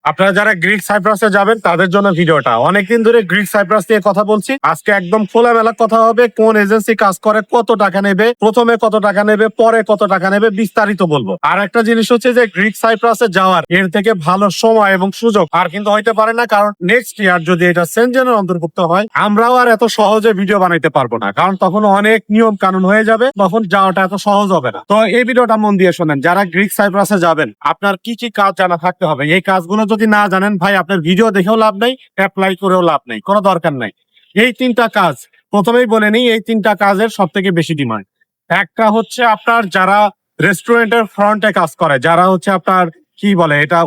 আপনারা যারা গ্রিক সাইপ্রাসে যাবেন তাদের জন্য ভিডিওটা। অনেকদিন ধরে গ্রিক সাইপ্রাস নিয়ে কথা বলছি, আজকে একদম খোলামেলা কথা হবে। কোন এজেন্সি কাজ করে, কত টাকা নেবে, প্রথমে কত টাকা নেবে, পরে কত টাকা নেবে, বিস্তারিত বলবো। আর একটা জিনিস হচ্ছে যে গ্রিক সাইপ্রাসে যাওয়ার এর থেকে ভালো সময় এবং সুযোগ আর কিন্তু হইতে পারে না, কারণ নেক্সট ইয়ার যদি এটা সেনজেনের অন্তর্ভুক্ত হয়, আমরাও আর এত সহজে ভিডিও বানাইতে পারবো না, কারণ তখন অনেক নিয়ম কানুন হয়ে যাবে, তখন যাওয়াটা এত সহজ হবে না। তো এই ভিডিওটা মন দিয়ে শোনেন। যারা গ্রিক সাইপ্রাসে যাবেন, আপনার কি কি কাজ জানা থাকতে হবে। এই কাজগুলো যদি না জানেন ভাই, আপনার ভিডিও দেখেও লাভ নাই, অ্যাপ্লাই করেও লাভ নাই, কোনো দরকার নাই। এই তিনটা কাজ প্রথমেই বলে নিই, এই তিনটা কাজের সব থেকে বেশি ডিমান্ড। একটা হচ্ছে আপনার যারা রেস্টুরেন্টের ফ্রন্টে কাজ করে, যারা হচ্ছে আপনার কি বলে এটা,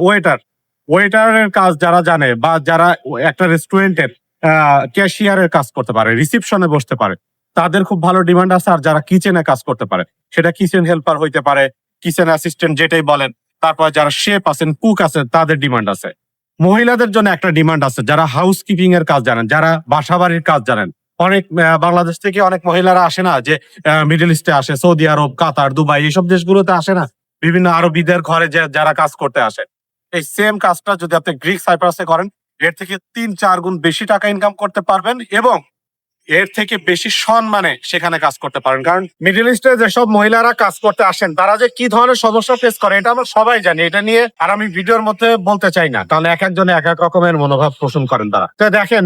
ওয়েটারের কাজ যারা জানে, বা যারা একটা রেস্টুরেন্টের ক্যাশিয়ারের কাজ করতে পারে, রিসিপশনে বসতে পারে, তাদের খুব ভালো ডিমান্ড আছে। আর যারা কিচেনে কাজ করতে পারে, সেটা কিচেন হেল্পার হইতে পারে, কিচেন অ্যাসিস্ট্যান্ট যেটাই বলেন, তারপর যারা শেফ আছেন, কুক আছেন, তাদের ডিমান্ড আছে। মহিলাদের জন্য একটা ডিমান্ড আছে, যারা হাউস কিপিং এর কাজ জানেন, যারা বাসাবাড়ির কাজ জানেন। অনেক বাংলাদেশ থেকে অনেক মহিলারা আসে না, যে মিডল ইস্টে আসে, সৌদি আরব, কাতার, দুবাই, এইসব দেশগুলোতে আসে না, বিভিন্ন আরবিদের ঘরে যারা কাজ করতে আসে। এই সেম কাজটা যদি আপনি গ্রিক সাইপ্রাসে করেন, এর থেকে 3-4 গুণ বেশি টাকা ইনকাম করতে পারবেন, এবং এর থেকে বেশি সম্মানে সেখানে কাজ করতে পারেন। কারণ মিডল ইস্টে যেসব মহিলারা কাজ করতে আসেন, তারা যে কি ধরনের সমস্যা ফেস করে এটা আমরা সবাই জানি। এটা নিয়ে আর আমি ভিডিওর মধ্যে বলতে চাই না, তাহলে এক একজনে এক এক রকমের মনোভাব পোষণ করেন তারা। তো দেখেন,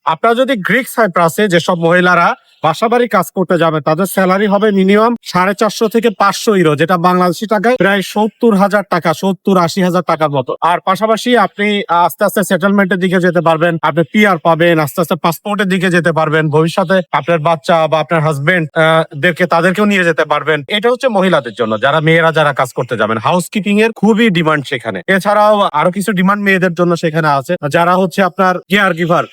আপনারা যদি গ্রিক সাইপ্রাসে যেসব মহিলারা বাসাবাড়ি কাজ করতে যাবে, তাদের স্যালারি হবে মিনিমাম 450 থেকে 500 ইউরো, যেটা বাংলাদেশি টাকায় প্রায় 70,000 টাকা, 70-80,000 টাকার মতো। আর পাশাপাশি আপনি আস্তে আস্তে সেটেলমেন্টের দিকে যেতে পারবেন, আপনি পিআর পাবেন, আস্তে আস্তে পাসপোর্টের দিকে যেতে পারবেন, ভবিষ্যতে আপনার বাচ্চা বা আপনার হাজবেন্ড তাদেরকেও নিয়ে যেতে পারবেন। এটা হচ্ছে মহিলাদের জন্য, যারা মেয়েরা যারা কাজ করতে যাবেন। হাউস কিপিং এর খুবই ডিমান্ড সেখানে। এছাড়াও আরো কিছু ডিমান্ড মেয়েদের জন্য সেখানে আছে, যারা হচ্ছে আপনার কেয়ার গিভার,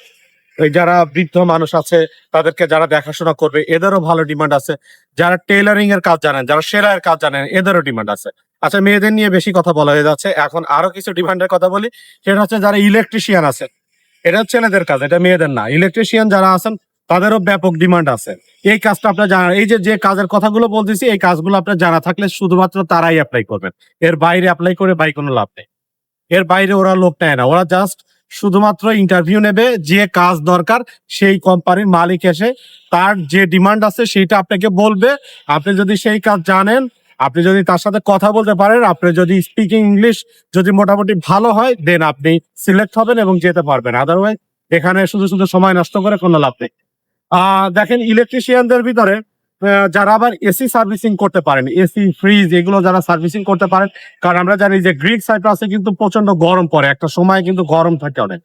যারা বৃদ্ধ মানুষ আছে তাদেরকে যারা দেখাশোনা করবে, এদেরও ভালো ডিমান্ড আছে। যারা টেইলারিং এর কাজ জানেন, যারা সেলাইয়ের কাজ জানেন, এদেরও ডিমান্ড আছে। আচ্ছা, মেয়েদের নিয়ে বেশি কথা বলা হয়ে যাচ্ছে, এখন আরো কিছু ডিমান্ডের কথা বলি। সেটা হচ্ছে যারা ইলেকট্রিশিয়ান আছে, এটা ছেলেদের কাজ, এটা মেয়েদের না। ইলেকট্রিশিয়ান যারা আছেন তাদেরও ব্যাপক ডিমান্ড আছে। এই কাজটা আপনার জানা, এই যে কাজের কথাগুলো বলতেছি, এই কাজগুলো আপনার জানা থাকলে শুধুমাত্র তারাই অ্যাপ্লাই করবেন। এর বাইরে অ্যাপ্লাই করে ভাই কোনো লাভ নেই। এর বাইরে ওরা লোক নেয় না, ওরা জাস্ট শুধুমাত্র ইন্টারভিউ নেবে। যে কাজ দরকার সেই কোম্পানির মালিক এসে তার যে ডিমান্ড আছে সেটা আপনাকে বলবে। আপনি যদি সেই কাজ জানেন, আপনি যদি তার সাথে কথা বলতে পারেন, আপনি যদি স্পিকিং ইংলিশ যদি মোটামুটি ভালো হয়, দেন আপনি সিলেক্ট হবেন এবং যেতে পারবেন। আদারওয়াইজ এখানে শুধু শুধু সময় নষ্ট করে কোনো লাভ নেই। দেখেন, ইলেকট্রিশিয়ানদের ভিতরে যারা আবার এসি সার্ভিসিং করতে পারেন, এসি, ফ্রিজ, এগুলো যারা সার্ভিসিং করতে পারেন, কারণ আমরা জানি যে গ্রিক সাইপ্রাসে কিন্তু প্রচন্ড গরম পড়ে, একটা সময় কিন্তু গরম থাকে অনেক,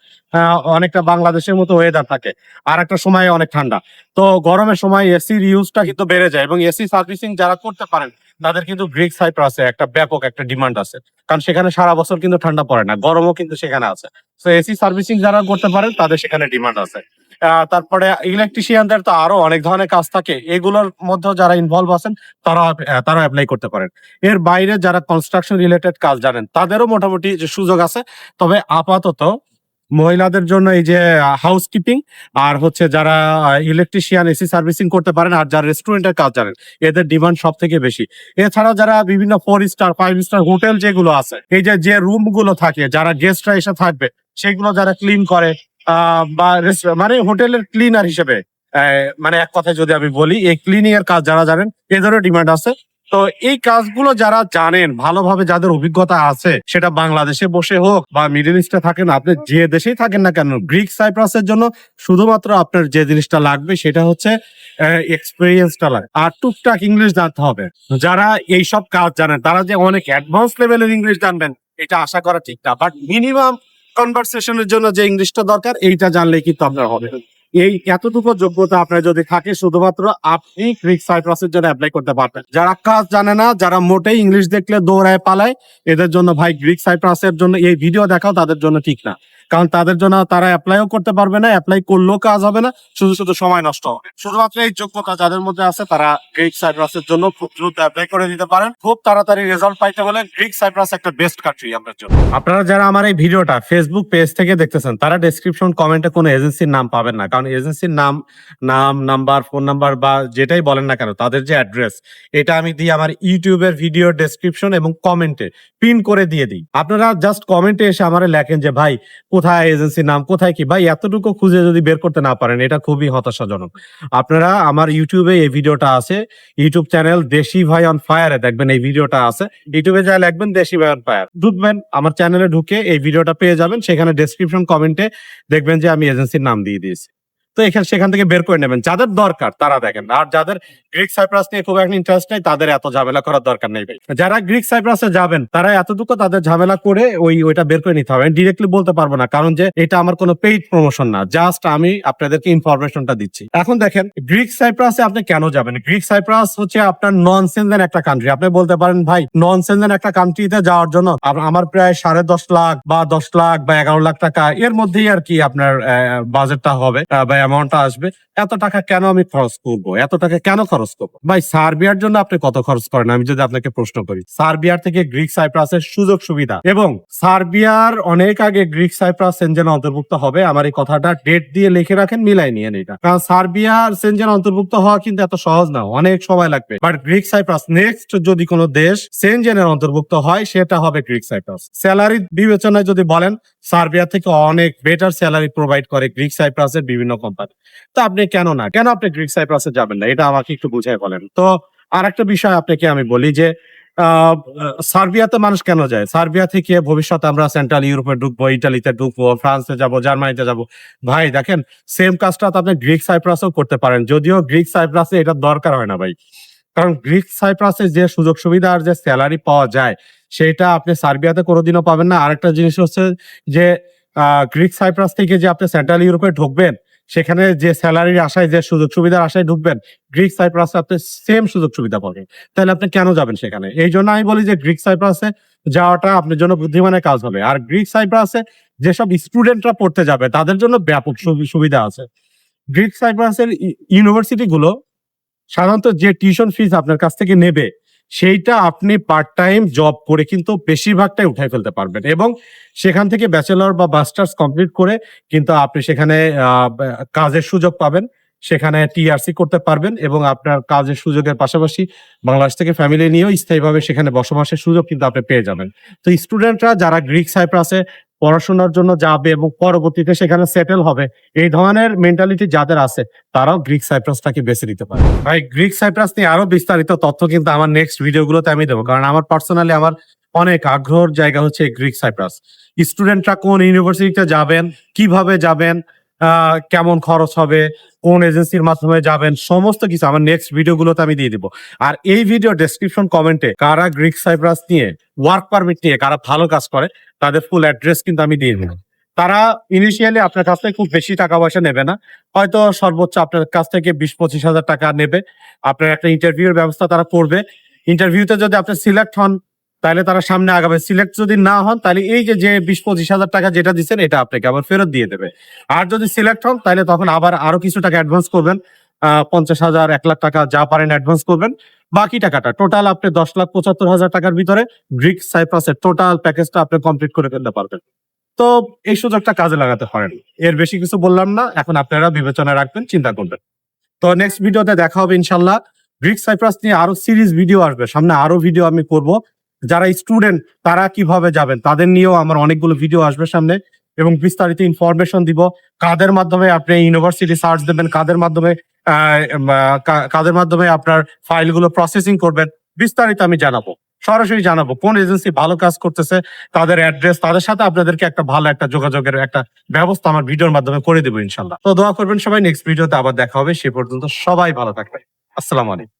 অনেকটা বাংলাদেশের মতো ওয়েদার থাকে, আর একটা সময় অনেক ঠান্ডা। তো গরমের সময় এসির ইউজটা কিন্তু বেড়ে যায়, এবং এসি সার্ভিসিং যারা করতে পারেন তাদের কিন্তু গ্রিক সাইপ্রাসে একটা ব্যাপক একটা ডিমান্ড আছে, কারণ সেখানে সারা বছর কিন্তু ঠান্ডা পড়ে না, গরমও কিন্তু সেখানে আছে। তো এসি সার্ভিসিং যারা করতে পারেন তাদের সেখানে ডিমান্ড আছে। তারপরে ইলেকট্রিশিয়ানদের তো আরো অনেক ধরনের কাজ থাকে, এগুলোর মধ্যে যারা ইনভলভ আছেন তারা অ্যাপ্লাই করতে পারেন। এর বাইরে যারা কনস্ট্রাকশন রিলেটেড কাজ জানেন, তাদেরও মোটামুটি যে সুযোগ আছে। তবে আপাতত মহিলাদের জন্য এই যে হাউস কিপিং, আর হচ্ছে যারা ইলেকট্রিশিয়ান, এসি সার্ভিসিং করতে পারেন, আর যারা রেস্টুরেন্টের কাজ জানেন, এদের ডিমান্ড সব থেকে বেশি। এছাড়াও যারা বিভিন্ন 4 স্টার 5 স্টার হোটেল যেগুলো আছে, এই যে রুম গুলো থাকে, যারা গেস্টরা এসে থাকবে, সেগুলো যারা ক্লিন করে, বা মানে হোটেলের ক্লিনার হিসেবে, মানে এক কথায় যদি আমি বলি, এই ক্লিনিং এর কাজ যারা জানেন, এদেরও ডিমান্ড আছে। তো এই কাজগুলো যারা জানেন ভালোভাবে, যাদের অভিজ্ঞতা আছে, সেটা বাংলাদেশে বসে হোক বা মিডল ইস্টে থাকেন, আপনি যে দেশেই থাকেন না কেন, গ্রিক সাইপ্রাসের জন্য শুধুমাত্র আপনার যে জিনিসটা লাগবে সেটা হচ্ছে এক্সপিরিয়েন্সটা লাগে, আর টুকটাক ইংলিশ জানতে হবে। যারা এইসব কাজ জানেন তারা যে অনেক অ্যাডভান্স লেভেলের ইংলিশ জানবেন এটা আশা করা ঠিক না, বাট মিনিমাম কনভারসেশনের জন্য যে ইংলিশটা দরকার, এইটা জানলেই কিন্তু আপনার হবে। এই এতটুকু যোগ্যতা আপনার যদি থাকে, শুধুমাত্র আপনি গ্রিক সাইপ্রাসের জন্য অ্যাপ্লাই করতে পারবেন। যারা কাজ জানে না, যারা মোটেই ইংলিশ দেখলে দৌড়ায় পালায়, এদের জন্য ভাই গ্রিক সাইপ্রাসের জন্য এই ভিডিও দেখাও তাদের জন্য ঠিক না, কারণ তাদের জন্য তারা অ্যাপ্লাইও করতে পারবে না, অ্যাপ্লাই করলেও কাজ হবে না, শুধু শুধু সময় নষ্ট হবে। শুধুমাত্র এই যোগ্যতা যাদের মধ্যে আছে, তারা গ্রিক সাইপ্রাসের জন্য খুব দ্রুত অ্যাপ্লাই করে দিতে পারেন। খুব তাড়াতাড়ি রেজাল্ট পাইতে বলে গ্রিক সাইপ্রাস একটা বেস্ট কান্ট্রি আপনার জন্য। আপনারা যারা আমার এই ভিডিওটা ফেসবুক পেজ থেকে দেখতেছেন, তারা ডেসক্রিপশন কমেন্টে কোনো এজেন্সির নাম পাবেন না, কারণ এজেন্সির নাম নাম্বার ফোন নাম্বার বা যেটাই বলেন না কেন তাদের যে অ্যাড্রেস এটা আমি দিই আমার ইউটিউবের ভিডিও ডেসক্রিপশন এবং কমেন্টে পিন করে দিয়ে দিই। আপনারা জাস্ট কমেন্টে এসে আমারে লেখেন যে ভাই কোথায় এজেন্সির নাম কোথায় কি, ভাই এতটুকু খুঁজে যদি বের করতে না পারেন এটা খুবই হতাশাজনক। আপনারা আমার ইউটিউবে এই ভিডিওটা আছে, ইউটিউব চ্যানেল দেশি ভাই অন ফায়ারে দেখবেন এই ভিডিওটা আছে। ইউটিউবে যা লিখবেন দেশি ভাই অন ফায়ার ঢুকবেন, আমার চ্যানেলে ঢুকে এই ভিডিওটা পেয়ে যাবেন। সেখানে ডেসক্রিপশন কমেন্টে দেখবেন যে আমি এজেন্সির নাম দিয়ে দিয়েছি। তো সেখান থেকে বের করে নেবেন যাদের দরকার তারা দেখেন। আর যাদের গ্রিক সাইপ্রাস নিয়ে খুব একটা ইন্টারেস্ট নেই তাদের এত ঝামেলা করার দরকার নেই ভাই। যারা গ্রিক সাইপ্রাসে যাবেন তারা এতটুকু তাদের ঝামেলা করে ওইটা বের করে নিতে হবে। ডিরেক্টলি বলতে পারবো না কারণ যে এটা আমার কোনো পেইড প্রমোশন না, জাস্ট আমি আপনাদেরকে ইনফরমেশনটা দিচ্ছি। এখন দেখেন গ্রিক সাইপ্রাসে আপনি কেন যাবেন? গ্রিক সাইপ্রাস হচ্ছে আপনার নন সেনজেন একটা কান্ট্রি। আপনি বলতে পারেন ভাই নন সেনজেন একটা কান্ট্রিতে যাওয়ার জন্য আমার প্রায় 10.5 লাখ বা 10 লাখ বা 11 লাখ টাকা এর মধ্যেই আর কি আপনার বাজেটটা হবে বা অ্যামাউন্টটা আসবে। এত টাকা কেন আমি খরচ করবো? এত টাকা কেন খরচ করবো? ভাই সার্বিয়ার জন্য আপনি কত খরচ করেন আমি যদি আপনাকে প্রশ্ন করি? সার্বিয়ার থেকে গ্রিক সাইপ্রাসের সুযোগ সুবিধা এবং সার্বিয়ার অনেক আগে গ্রিক সাইপ্রাস সেনজেন অন্তর্ভুক্ত হবে, আমার এই কথাটা ডেট দিয়ে লিখে রাখেন, মিলাই নিয়ে এটা। কারণ সার্বিয়ার সেনজেন অন্তর্ভুক্ত হওয়া কিন্তু এত সহজ না, অনেক সময় লাগবে। বাট গ্রিক সাইপ্রাস নেক্সট যদি কোনো দেশ সেনজেনের অন্তর্ভুক্ত হয় সেটা হবে গ্রিক সাইপ্রাস। স্যালারি বিবেচনায় যদি বলেন সার্বিয়া থেকে অনেক বেটার স্যালারি প্রোভাইড করে গ্রিক সাইপ্রাসের বিভিন্ন কোম্পানি। তো আপনি কেন আপনি গ্রিক সাইপ্রাসে যাবেন না এটা আমাকে একটু বুঝাই বলেন তো। আর একটা বিষয় আপনাকে আমি বলি যে সার্বিয়াতে মানুষ কেন যায়? সার্বিয়া থেকে ভবিষ্যতে আমরা সেন্ট্রাল ইউরোপে ঢুকবো, ইটালিতে ঢুকবো, ফ্রান্সে যাবো, জার্মানিতে যাবো। ভাই দেখেন সেম কাজটা তো আপনি গ্রিক সাইপ্রাসেও করতে পারেন, যদিও গ্রিক সাইপ্রাসে এটা দরকার হয় না ভাই। কারণ গ্রিক সাইপ্রাসে যে সুযোগ সুবিধা আর যে স্যালারি পাওয়া যায় সেটা আপনি সার্বিয়াতে কোনোদিনও পাবেন না। আরেকটা জিনিস হচ্ছে যে গ্রিক সাইপ্রাস থেকে যে আপনি সেন্ট্রাল ইউরোপে ঢুকবেন সেখানে যে স্যালারির আশায় যে সুযোগ সুবিধার আশায় ঢুকবেন গ্রিক সাইপ্রাসে আপনি সেম সুযোগ সুবিধা পাবেন। তাহলে আপনি কেন যাবেন সেখানে? এই জন্য আমি বলি যে গ্রিক সাইপ্রাসে যাওয়াটা আপনার জন্য বুদ্ধিমানের কাজ হবে। আর গ্রিক সাইপ্রাসে যেসব স্টুডেন্টরা পড়তে যাবে তাদের জন্য ব্যাপক সুবিধা আছে। গ্রিক সাইপ্রাসের ইউনিভার্সিটি গুলো সাধারণত যে টিউশন ফিস আপনার কাছ থেকে নেবে সেইটা আপনি পার্ট টাইম জব করে কিন্তু বেশিরভাগটাই উঠাই ফেলতে পারবেন এবং সেখান থেকে ব্যাচেলর বা মাস্টার্স কমপ্লিট করে কিন্তু আপনি সেখানে কাজের সুযোগ পাবেন, সেখানে টিআরসি করতে পারবেন এবং আপনার কাজের সুযোগের পাশাপাশি বাংলাদেশ থেকে ফ্যামিলি নিয়েও স্থায়ীভাবে সেখানে বসবাসের সুযোগ কিন্তু আপনি পেয়ে যাবেন। তো স্টুডেন্টরা যারা গ্রিক সাইপ্রাসে পড়াশোনার জন্য যাবে এবং পরবর্তীতে সেখানে সেটেল হবে এই ধরনের মেন্টালিটি যাদের আছে তারাও গ্রিক সাইপ্রাসটাকে বেছে নিতে পারে। ভাই গ্রিক সাইপ্রাস নিয়ে আরো বিস্তারিত তথ্য কিন্তু আমার নেক্সট ভিডিওগুলোতে আমি দেবো, কারণ আমার পার্সোনালি আমার অনেক আগ্রহের জায়গা হচ্ছে গ্রিক সাইপ্রাস। স্টুডেন্টরা কোন ইউনিভার্সিটিতে যাবেন, কিভাবে যাবেন, কেমন খরচ হবে, কোন এজেন্সির মাধ্যমে যাবেন, সমস্ত কিছু আমার নেক্সট ভিডিওগুলোতে আমি দিয়ে দিব। আর এই ভিডিও ডেসক্রিপশন কমেন্টে কারা গ্রিক সাইপ্রাস নিয়ে ওয়ার্ক পারমিট নিয়ে কারা ভালো কাজ করে তাদের ফুল অ্যাড্রেস কিন্তু আমি দিয়ে দিব। তারা ইনিশিয়ালি আপনার কাছ থেকে খুব বেশি টাকা পয়সা নেবে না, হয়তো সর্বোচ্চ আপনার কাছ থেকে 20-25 হাজার টাকা নেবে। আপনার একটা ইন্টারভিউর ব্যবস্থা তারা করবে। ইন্টারভিউতে যদি আপনি সিলেক্ট হন তাহলে তারা সামনে আগাবে, সিলেক্ট যদি না হন তাহলে এই যে 20-25 হাজার টাকা যেটা দিচ্ছেন এটা আপনাকে আবার ফেরত দিয়ে দেবে। আর যদি সিলেক্ট হন তাহলে তখন আবার আরো কিছু টাকা অ্যাডভান্স করবেন, 50,000 1 লাখ টাকা যা পারেন অ্যাডভান্স করবেন। বাকি টাকাটা টোটাল আপনি 10,75,000 টাকার ভিতরে গ্রিক সাইপ্রাসের টোটাল প্যাকেজটা আপনি কমপ্লিট করে ফেলতে পারবেন। তো এই সুযোগটা কাজে লাগাতে পারেন। এর বেশি কিছু বললাম না, এখন আপনারা বিবেচনা রাখবেন, চিন্তা করবেন। তো নেক্সট ভিডিওতে দেখা হবে ইনশাল্লাহ। গ্রিক সাইপ্রাস নিয়ে আরো সিরিজ ভিডিও আসবে সামনে, আরো ভিডিও আমি করব। যারা স্টুডেন্ট তারা কিভাবে যাবেন তাদের নিয়েও আমার অনেকগুলো ভিডিও আসবে সামনে এবং বিস্তারিত ইনফরমেশন দিব। কাদের মাধ্যমে আপনি ইউনিভার্সিটি সার্চ দেবেন, কাদের মাধ্যমে আপনার ফাইলগুলো প্রসেসিং করবেন, বিস্তারিত আমি জানাবো, সরাসরি জানাবো কোন এজেন্সি ভালো কাজ করতেছে, তাদের অ্যাড্রেস, তাদের সাথে আপনাদেরকে একটা ভালো একটা যোগাযোগের একটা ব্যবস্থা আমার ভিডিওর মাধ্যমে করে দেবো ইনশাল্লাহ। তো দোয়া করবেন সবাই, নেক্সট ভিডিওতে আবার দেখা হবে। সে পর্যন্ত সবাই ভালো থাকবে। আসসালামু আলাইকুম।